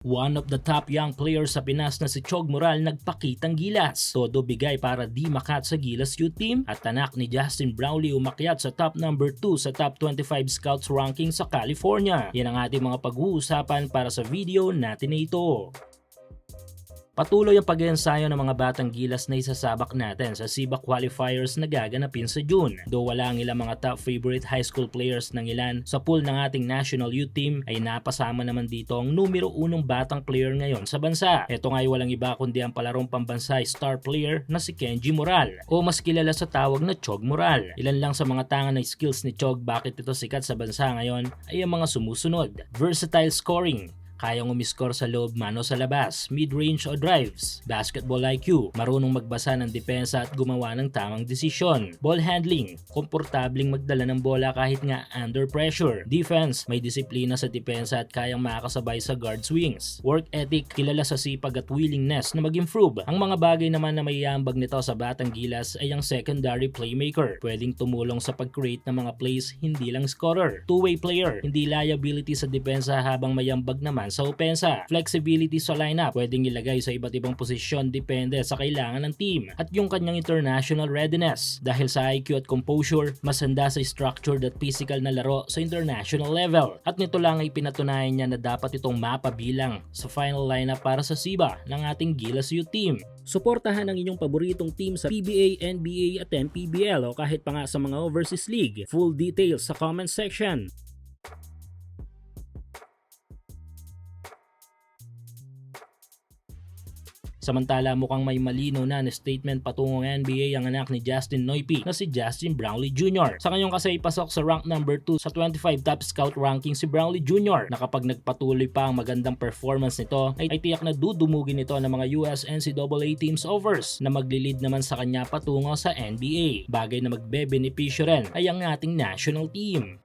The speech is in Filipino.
One of the top young players sa Pinas na si Chog Moral nagpakitang gilas. Todo bigay para di makat sa Gilas Youth Team at tanak ni Justin Brownlee umakyat sa top number 2 sa top 25 scouts ranking sa California. Yan ang ating mga pag-uusapan para sa video natin na ito. Patuloy ang pag-iensayo ng mga batang Gilas na isasabak natin sa SIBA qualifiers na gaganapin sa June. Do wala ang ilang mga top favorite high school players ng ilan sa pool ng ating national youth team ay napasama naman dito ang numero 1 batang player ngayon sa bansa. Ito nga ay walang iba kundi ang palarong pambansa star player na si Kenji Moral o mas kilala sa tawag na Chog Moral. Ilan lang sa mga tanga na skills ni Chog bakit ito sikat sa bansa ngayon ay ang mga sumusunod. Versatile scoring, kayang umiskor sa loob mano sa labas, mid-range o drives, basketball IQ, marunong magbasa ng depensa at gumawa ng tamang desisyon, ball handling, komportabling magdala ng bola kahit nga under pressure, defense, may disiplina sa depensa at kayang makakasabay sa guard swings, work ethic, kilala sa sipag at willingness na mag-improve. Ang mga bagay naman na may iambag nito sa batang Gilas ay ang secondary playmaker, pwedeng tumulong sa pag-create ng mga plays, hindi lang scorer, two-way player, hindi liability sa depensa habang mayambag naman sa opensa, flexibility sa lineup, pwedeng ilagay sa iba't ibang posisyon depende sa kailangan ng team, at yung kanyang international readiness. Dahil sa IQ at composure, mas handa sa structured at physical na laro sa international level. At nito lang ay pinatunayan niya na dapat itong mapabilang sa final lineup para sa SIBA ng ating Gilas Youth Team. Suportahan ang inyong paboritong team sa PBA, NBA at MPBL o kahit pa nga sa mga overseas league. Full details sa comment section. Samantala mukhang may malinaw na statement patungong NBA ang anak ni Justin Noypi na si Justin Brownlee Jr. Sa kanyang kasi ipasok sa rank number 2 sa 25 top scout ranking si Brownlee Jr. na kapag nagpatuloy pa ang magandang performance nito ay tiyak na dudumugin ito ng mga US NCAA teams offers na maglilid naman sa kanya patungo sa NBA. Bagay na magbe-benepisyo rin ay ang ating national team.